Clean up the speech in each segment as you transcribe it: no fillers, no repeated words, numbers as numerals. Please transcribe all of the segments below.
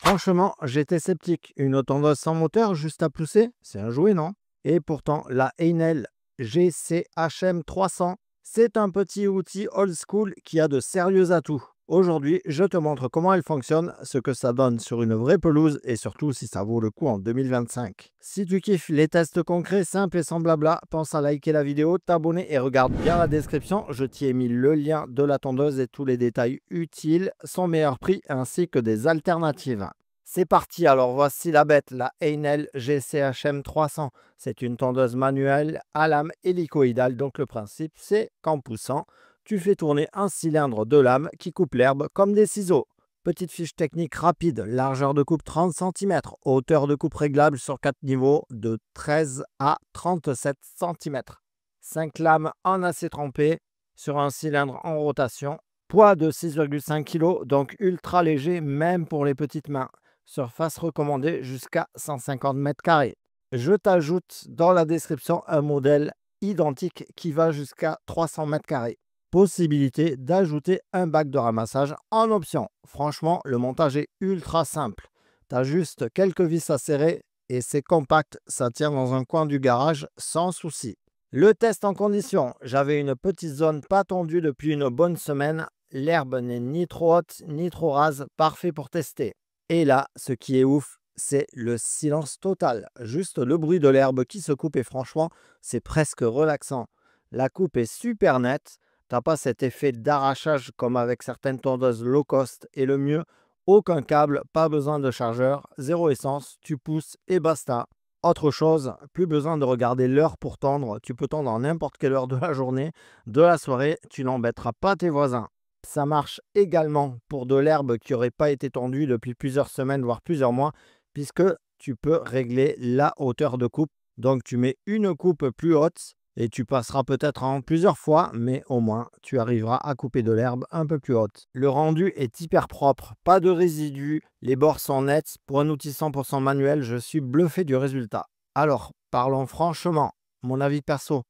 Franchement, j'étais sceptique. Une tondeuse sans moteur juste à pousser, c'est un jouet, non? Et pourtant, la Heinel GCHM 300, c'est un petit outil old school qui a de sérieux atouts. Aujourd'hui, je te montre comment elle fonctionne, ce que ça donne sur une vraie pelouse et surtout si ça vaut le coup en 2025. Si tu kiffes les tests concrets, simples et sans blabla, pense à liker la vidéo, t'abonner et regarde bien la description. Je t'y ai mis le lien de la tondeuse et tous les détails utiles, son meilleur prix ainsi que des alternatives. C'est parti, alors voici la bête, la Heinel GCHM 300. C'est une tondeuse manuelle à lame hélicoïdale, donc le principe c'est qu'en poussant, tu fais tourner un cylindre de lame qui coupe l'herbe comme des ciseaux. Petite fiche technique rapide, largeur de coupe 30 cm, hauteur de coupe réglable sur 4 niveaux de 13 à 37 cm. 5 lames en acier trempé sur un cylindre en rotation. Poids de 6,5 kg, donc ultra léger même pour les petites mains. Surface recommandée jusqu'à 150 mètres carrés. Je t'ajoute dans la description un modèle identique qui va jusqu'à 300 mètres carrés. Possibilité d'ajouter un bac de ramassage en option. Franchement, le montage est ultra simple. Tu as juste quelques vis à serrer et c'est compact, ça tient dans un coin du garage sans souci. Le test en condition, j'avais une petite zone pas tendue depuis une bonne semaine. L'herbe n'est ni trop haute ni trop rase, parfait pour tester. Et là, ce qui est ouf, c'est le silence total. Juste le bruit de l'herbe qui se coupe et franchement, c'est presque relaxant. La coupe est super nette. T'as pas cet effet d'arrachage comme avec certaines tondeuses low cost. Et le mieux, aucun câble, pas besoin de chargeur, zéro essence, tu pousses et basta. Autre chose, plus besoin de regarder l'heure pour tondre. Tu peux tondre en n'importe quelle heure de la journée, de la soirée, tu n'embêteras pas tes voisins. Ça marche également pour de l'herbe qui n'aurait pas été tondue depuis plusieurs semaines, voire plusieurs mois, puisque tu peux régler la hauteur de coupe. Donc tu mets une coupe plus haute et tu passeras peut-être en plusieurs fois, mais au moins tu arriveras à couper de l'herbe un peu plus haute. Le rendu est hyper propre, pas de résidus, les bords sont nets. Pour un outil 100% manuel, je suis bluffé du résultat. Alors, parlons franchement, mon avis perso.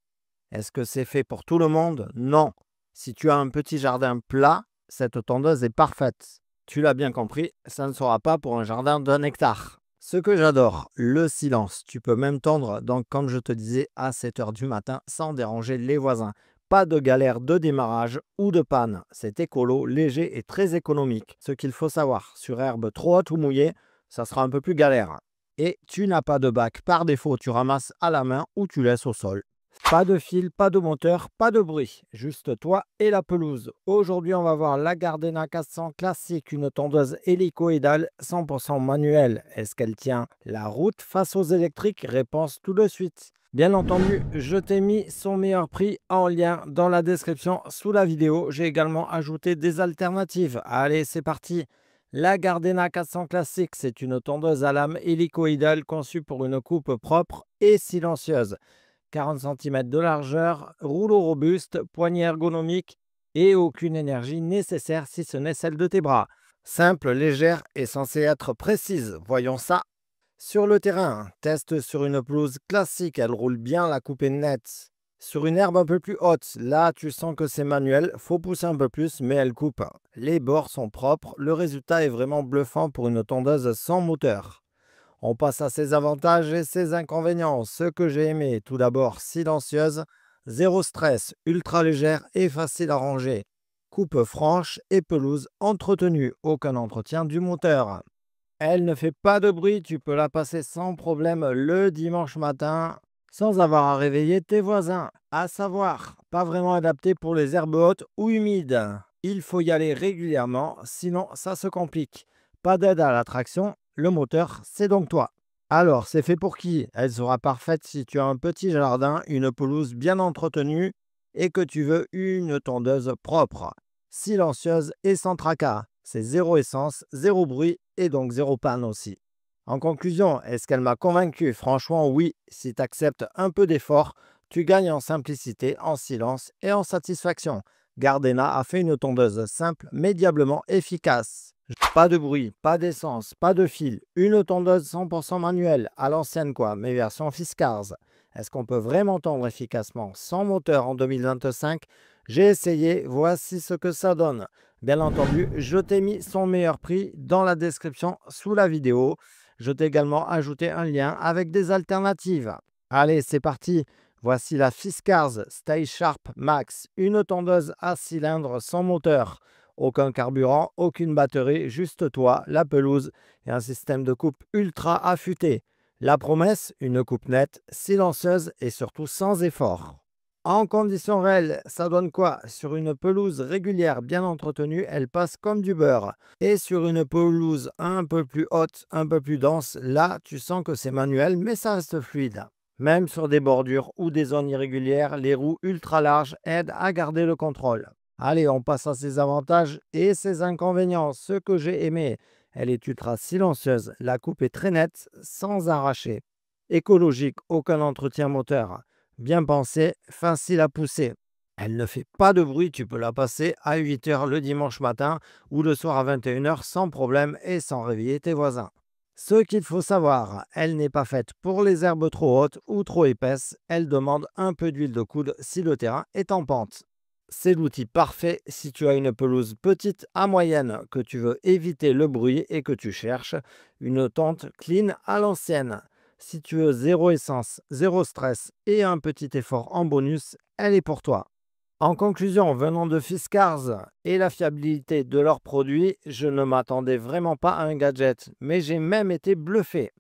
Est-ce que c'est fait pour tout le monde? Non. Si tu as un petit jardin plat, cette tondeuse est parfaite. Tu l'as bien compris, ça ne sera pas pour un jardin d'1 hectare. Ce que j'adore, le silence. Tu peux même tondre, donc comme je te disais, à 7 h du matin sans déranger les voisins. Pas de galère de démarrage ou de panne. C'est écolo, léger et très économique. Ce qu'il faut savoir, sur herbe trop haute ou mouillée, ça sera un peu plus galère. Et tu n'as pas de bac. Par défaut, tu ramasses à la main ou tu laisses au sol. Pas de fil, pas de moteur, pas de bruit, juste toi et la pelouse. Aujourd'hui, on va voir la Gardena 400 classique, une tondeuse hélicoïdale 100% manuelle. Est-ce qu'elle tient la route face aux électriques? Réponse tout de suite. Bien entendu, je t'ai mis son meilleur prix en lien dans la description sous la vidéo. J'ai également ajouté des alternatives. Allez, c'est parti. La Gardena 400 classique, c'est une tondeuse à lame hélicoïdale conçue pour une coupe propre et silencieuse. 40 cm de largeur, rouleau robuste, poignée ergonomique et aucune énergie nécessaire si ce n'est celle de tes bras. Simple, légère et censée être précise. Voyons ça. Sur le terrain, test sur une pelouse classique, elle roule bien, la coupe est nette. Sur une herbe un peu plus haute, là tu sens que c'est manuel, faut pousser un peu plus mais elle coupe. Les bords sont propres, le résultat est vraiment bluffant pour une tondeuse sans moteur. On passe à ses avantages et ses inconvénients. Ce que j'ai aimé, tout d'abord silencieuse, zéro stress, ultra légère et facile à ranger. Coupe franche et pelouse entretenue, aucun entretien du moteur. Elle ne fait pas de bruit, tu peux la passer sans problème le dimanche matin sans avoir à réveiller tes voisins. À savoir, pas vraiment adapté pour les herbes hautes ou humides. Il faut y aller régulièrement, sinon ça se complique. Pas d'aide à la traction, le moteur, c'est donc toi. Alors, c'est fait pour qui? Elle sera parfaite si tu as un petit jardin, une pelouse bien entretenue et que tu veux une tondeuse propre, silencieuse et sans tracas. C'est zéro essence, zéro bruit et donc zéro panne aussi. En conclusion, est-ce qu'elle m'a convaincu? Franchement, oui. Si tu acceptes un peu d'effort, tu gagnes en simplicité, en silence et en satisfaction. Gardena a fait une tondeuse simple mais diablement efficace. Pas de bruit, pas d'essence, pas de fil. Une tondeuse 100% manuelle, à l'ancienne quoi, mais version Fiskars. Est-ce qu'on peut vraiment tondre efficacement sans moteur en 2025? J'ai essayé, voici ce que ça donne. Bien entendu, je t'ai mis son meilleur prix dans la description sous la vidéo. Je t'ai également ajouté un lien avec des alternatives. Allez, c'est parti. Voici la Fiskars Stay Sharp Max, une tondeuse à cylindre sans moteur. Aucun carburant, aucune batterie, juste toi, la pelouse et un système de coupe ultra affûté. La promesse, une coupe nette, silencieuse et surtout sans effort. En conditions réelles, ça donne quoi? Sur une pelouse régulière bien entretenue, elle passe comme du beurre. Et sur une pelouse un peu plus haute, un peu plus dense, là, tu sens que c'est manuel, mais ça reste fluide. Même sur des bordures ou des zones irrégulières, les roues ultra larges aident à garder le contrôle. Allez, on passe à ses avantages et ses inconvénients. Ce que j'ai aimé, elle est ultra silencieuse, la coupe est très nette, sans arracher. Écologique, aucun entretien moteur. Bien pensée, facile à pousser. Elle ne fait pas de bruit, tu peux la passer à 8 heures le dimanche matin ou le soir à 21 heures sans problème et sans réveiller tes voisins. Ce qu'il faut savoir, elle n'est pas faite pour les herbes trop hautes ou trop épaisses, elle demande un peu d'huile de coude si le terrain est en pente. C'est l'outil parfait si tu as une pelouse petite à moyenne, que tu veux éviter le bruit et que tu cherches une tente clean à l'ancienne. Si tu veux zéro essence, zéro stress et un petit effort en bonus, elle est pour toi. En conclusion, venant de Fiskars et la fiabilité de leurs produits, je ne m'attendais vraiment pas à un gadget, mais j'ai même été bluffé.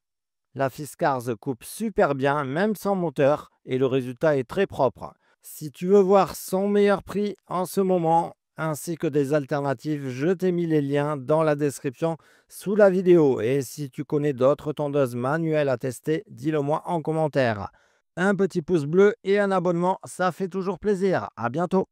La Fiskars coupe super bien, même sans moteur, et le résultat est très propre. Si tu veux voir son meilleur prix en ce moment, ainsi que des alternatives, je t'ai mis les liens dans la description sous la vidéo. Et si tu connais d'autres tondeuses manuelles à tester, dis-le moi en commentaire. Un petit pouce bleu et un abonnement, ça fait toujours plaisir. À bientôt.